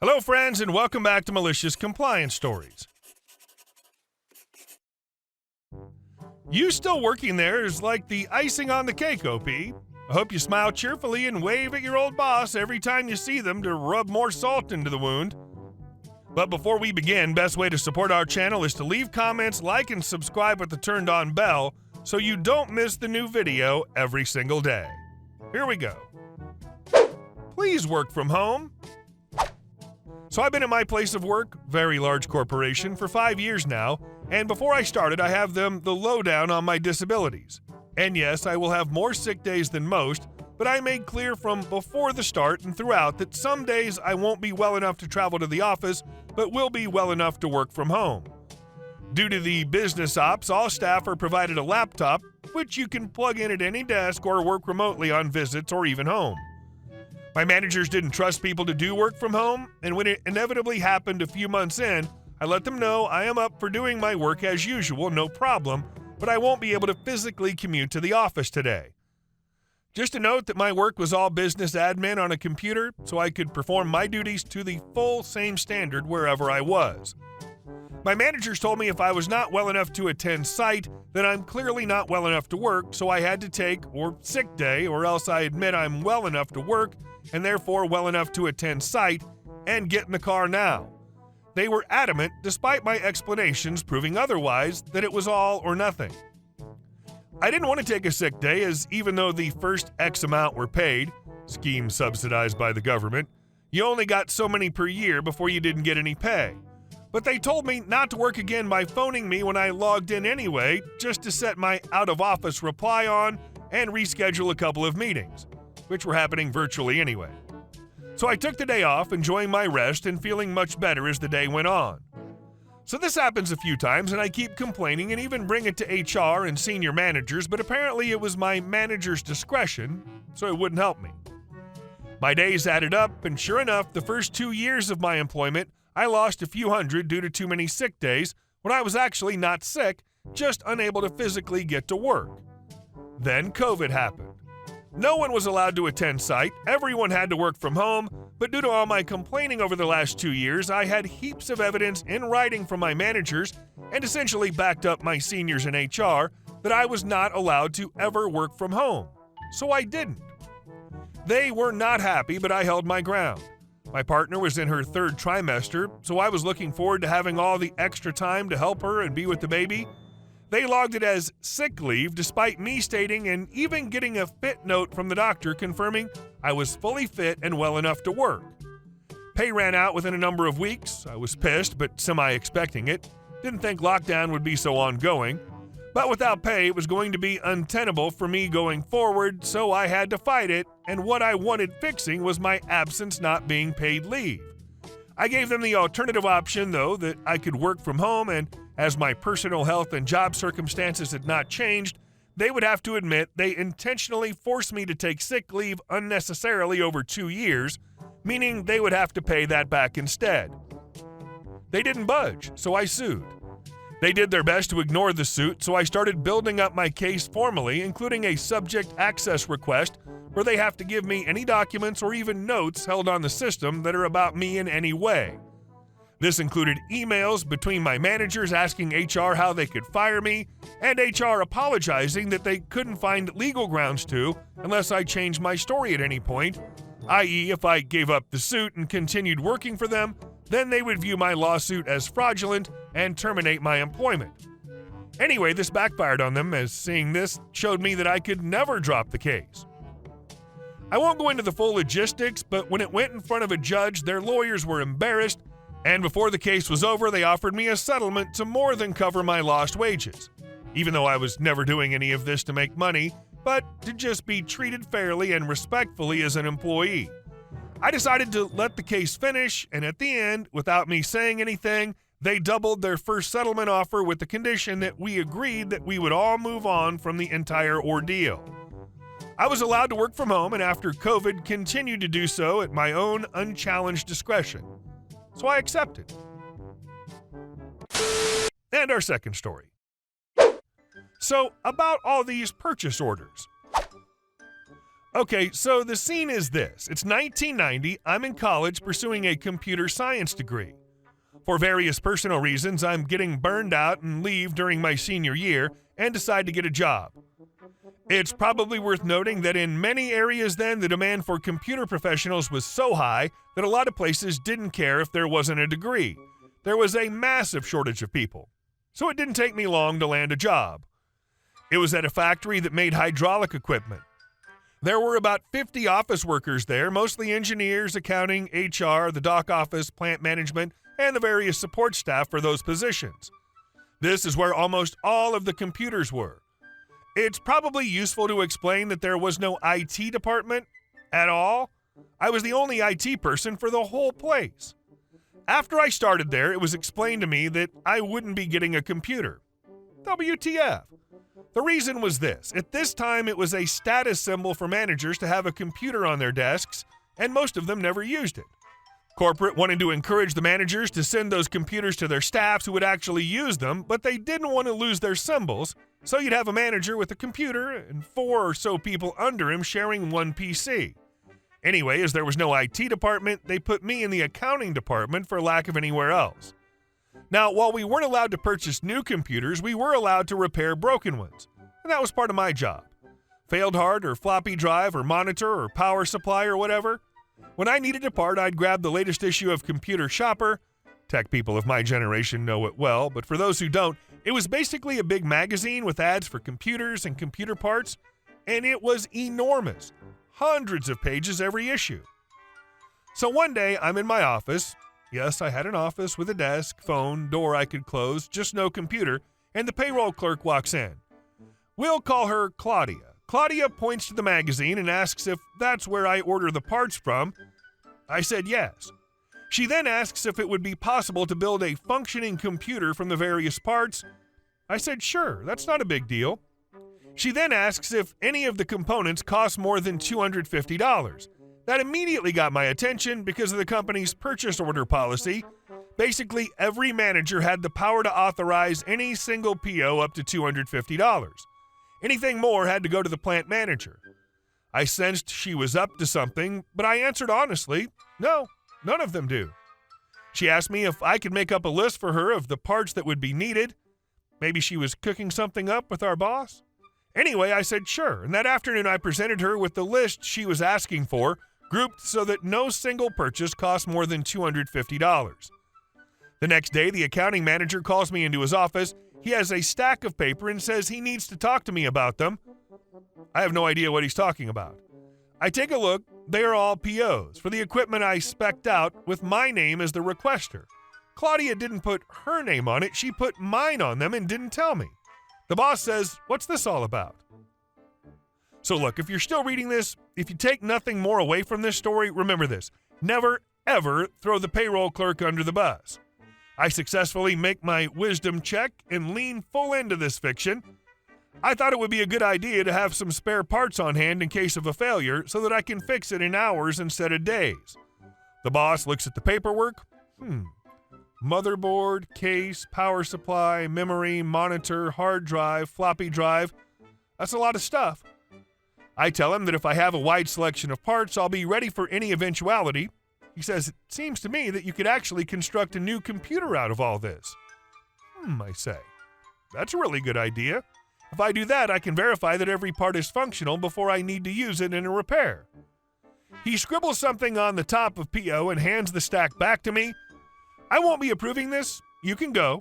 Hello, friends, and welcome back to Malicious Compliance Stories. You still working there is like the icing on the cake, OP. I hope you smile cheerfully and wave at your old boss every time you see them to rub more salt into the wound. But before we begin, best way to support our channel is to leave comments, like, and subscribe with the turned on bell so you don't miss the new video every single day. Here we go. Please work from home. So I've been at my place of work, very large corporation, for 5 years now, and before I started, I have them the lowdown on my disabilities. And yes, I will have more sick days than most, but I made clear from before the start and throughout that some days I won't be well enough to travel to the office, but will be well enough to work from home. Due to the business ops, all staff are provided a laptop, which you can plug in at any desk or work remotely on visits or even home. My managers didn't trust people to do work from home, and when it inevitably happened a few months in, I let them know I am up for doing my work as usual, no problem, but I won't be able to physically commute to the office today. Just a note that my work was all business admin on a computer, so I could perform my duties to the full same standard wherever I was. My managers told me if I was not well enough to attend site, then I'm clearly not well enough to work, so I had to take sick day, or else I admit I'm well enough to work and therefore well enough to attend site and get in the car now. They were adamant, despite my explanations proving otherwise, that it was all or nothing. I didn't want to take a sick day, as even though the first X amount were paid, scheme subsidized by the government, you only got so many per year before you didn't get any pay. But they told me not to work again by phoning me when I logged in anyway, just to set my out-of-office reply on and reschedule a couple of meetings, which were happening virtually anyway. So I took the day off, enjoying my rest and feeling much better as the day went on. So this happens a few times, and I keep complaining and even bring it to HR and senior managers, but apparently it was my manager's discretion, so it wouldn't help me. My days added up, and sure enough, the first 2 years of my employment, I lost a few hundred due to too many sick days when I was actually not sick, just unable to physically get to work. Then COVID happened. No one was allowed to attend site, everyone had to work from home, but due to all my complaining over the last 2 years, I had heaps of evidence in writing from my managers and essentially backed up my seniors in HR that I was not allowed to ever work from home. So I didn't. They were not happy, but I held my ground. My partner was in her 3rd trimester, so I was looking forward to having all the extra time to help her and be with the baby. They logged it as sick leave despite me stating and even getting a fit note from the doctor confirming I was fully fit and well enough to work. Pay ran out within a number of weeks. I was pissed, but semi-expecting it. Didn't think lockdown would be so ongoing. But without pay, it was going to be untenable for me going forward, so I had to fight it, and what I wanted fixing was my absence not being paid leave. I gave them the alternative option, though, that I could work from home, and as my personal health and job circumstances had not changed, they would have to admit they intentionally forced me to take sick leave unnecessarily over 2 years, meaning they would have to pay that back instead. They didn't budge, so I sued. They did their best to ignore the suit, so I started building up my case formally, including a subject access request where they have to give me any documents or even notes held on the system that are about me in any way. This included emails between my managers asking HR how they could fire me, and HR apologizing that they couldn't find legal grounds to unless I changed my story at any point, i.e. if I gave up the suit and continued working for them, then they would view my lawsuit as fraudulent and terminate my employment. Anyway, this backfired on them, as seeing this showed me that I could never drop the case. I won't go into the full logistics, but when it went in front of a judge, their lawyers were embarrassed, and before the case was over, they offered me a settlement to more than cover my lost wages, even though I was never doing any of this to make money, but to just be treated fairly and respectfully as an employee. I decided to let the case finish, and at the end, without me saying anything, they doubled their first settlement offer with the condition that we agreed that we would all move on from the entire ordeal. I was allowed to work from home, and after COVID, continued to do so at my own unchallenged discretion. So I accepted. And our second story. So, about all these purchase orders. Okay, so the scene is this. It's 1990. I'm in college pursuing a computer science degree. For various personal reasons, I'm getting burned out and leave during my senior year and decide to get a job. It's probably worth noting that in many areas then, the demand for computer professionals was so high that a lot of places didn't care if there wasn't a degree. There was a massive shortage of people. So it didn't take me long to land a job. It was at a factory that made hydraulic equipment. There were about 50 office workers there, mostly engineers, accounting, HR, the dock office, plant management, and the various support staff for those positions. This is where almost all of the computers were. It's probably useful to explain that there was no IT department at all. I was the only IT person for the whole place. After I started there, it was explained to me that I wouldn't be getting a computer. WTF. The reason was this. At this time, it was a status symbol for managers to have a computer on their desks, and most of them never used it. Corporate wanted to encourage the managers to send those computers to their staffs who would actually use them, but they didn't want to lose their symbols, so you'd have a manager with a computer and 4 or so people under him sharing one PC. Anyway, as there was no IT department, they put me in the accounting department for lack of anywhere else. Now, while we weren't allowed to purchase new computers, we were allowed to repair broken ones, and that was part of my job. Failed hard or floppy drive or monitor or power supply or whatever. When I needed a part, I'd grab the latest issue of Computer Shopper. Tech people of my generation know it well, but for those who don't, it was basically a big magazine with ads for computers and computer parts, and it was enormous. Hundreds of pages every issue. So one day, I'm in my office. Yes, I had an office with a desk, phone, door I could close, just no computer, and the payroll clerk walks in. We'll call her Claudia. Claudia points to the magazine and asks if that's where I order the parts from. I said yes. She then asks if it would be possible to build a functioning computer from the various parts. I said sure, that's not a big deal. She then asks if any of the components cost more than $250. That immediately got my attention because of the company's purchase order policy. Basically, every manager had the power to authorize any single PO up to $250. Anything more had to go to the plant manager. I sensed she was up to something, but I answered honestly, no, none of them do. She asked me if I could make up a list for her of the parts that would be needed. Maybe she was cooking something up with our boss? Anyway, I said sure, and that afternoon I presented her with the list she was asking for, grouped so that no single purchase cost more than $250. The next day, the accounting manager calls me into his office. He has a stack of paper and says he needs to talk to me about them. I have no idea what he's talking about. I take a look. They are all POs for the equipment I spec'd out with my name as the requester. Claudia didn't put her name on it. She put mine on them and didn't tell me. The boss says, "What's this all about?" So look, if you're still reading this, if you take nothing more away from this story, remember this. Never, ever throw the payroll clerk under the bus. I successfully make my wisdom check and lean full into this fiction. I thought it would be a good idea to have some spare parts on hand in case of a failure so that I can fix it in hours instead of days. The boss looks at the paperwork. Motherboard, case, power supply, memory, monitor, hard drive, floppy drive. That's a lot of stuff. I tell him that if I have a wide selection of parts, I'll be ready for any eventuality. He says, "It seems to me that you could actually construct a new computer out of all this." I say. That's a really good idea. If I do that, I can verify that every part is functional before I need to use it in a repair. He scribbles something on the top of PO and hands the stack back to me. I won't be approving this. You can go.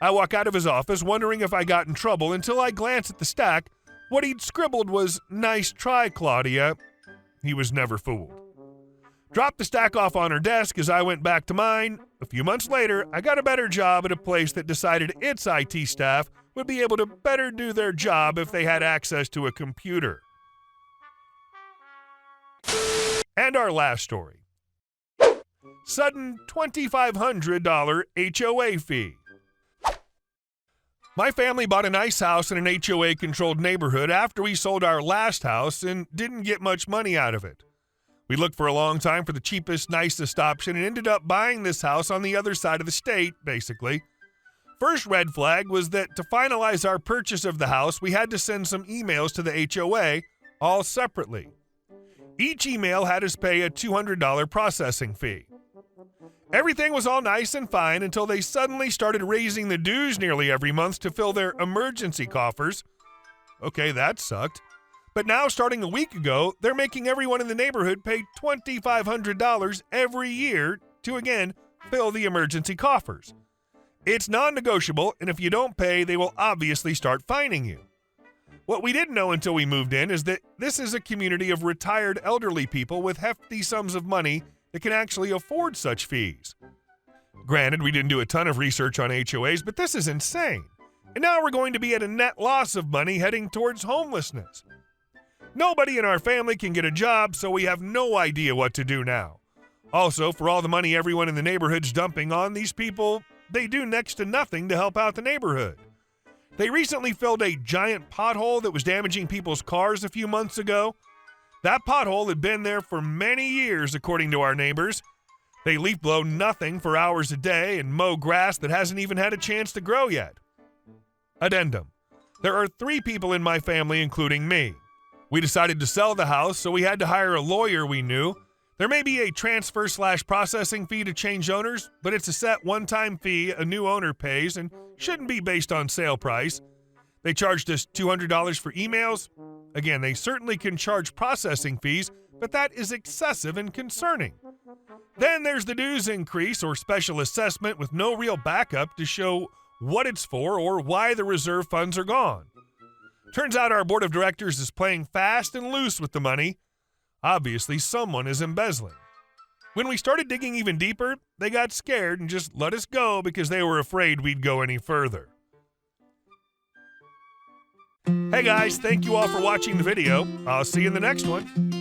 I walk out of his office wondering if I got in trouble until I glance at the stack. What he'd scribbled was, "Nice try, Claudia." He was never fooled. Dropped the stack off on her desk as I went back to mine. A few months later, I got a better job at a place that decided its IT staff would be able to better do their job if they had access to a computer. And our last story. Sudden $2,500 HOA fee. My family bought a nice house in an HOA-controlled neighborhood after we sold our last house and didn't get much money out of it. We looked for a long time for the cheapest, nicest option and ended up buying this house on the other side of the state, basically. First red flag was that to finalize our purchase of the house, we had to send some emails to the HOA, all separately. Each email had us pay a $200 processing fee. Everything was all nice and fine until they suddenly started raising the dues nearly every month to fill their emergency coffers. Okay, that sucked. But now, starting a week ago, they're making everyone in the neighborhood pay $2,500 every year to, again, fill the emergency coffers. It's non-negotiable, and if you don't pay, they will obviously start fining you. What we didn't know until we moved in is that this is a community of retired elderly people with hefty sums of money that can actually afford such fees. Granted, we didn't do a ton of research on HOAs, but this is insane. And now we're going to be at a net loss of money heading towards homelessness. Nobody in our family can get a job, so we have no idea what to do now. Also, for all the money everyone in the neighborhood's dumping on these people, they do next to nothing to help out the neighborhood. They recently filled a giant pothole that was damaging people's cars a few months ago. That pothole had been there for many years, according to our neighbors. They leaf blow nothing for hours a day and mow grass that hasn't even had a chance to grow yet. Addendum. There are 3 people in my family, including me. We decided to sell the house, so we had to hire a lawyer we knew. There may be a transfer/processing fee to change owners, but it's a set one-time fee a new owner pays and shouldn't be based on sale price. They charged us $200 for emails. Again, they certainly can charge processing fees, but that is excessive and concerning. Then there's the dues increase or special assessment with no real backup to show what it's for or why the reserve funds are gone. Turns out our board of directors is playing fast and loose with the money. Obviously, someone is embezzling. When we started digging even deeper, they got scared and just let us go because they were afraid we'd go any further. Hey guys, thank you all for watching the video. I'll see you in the next one.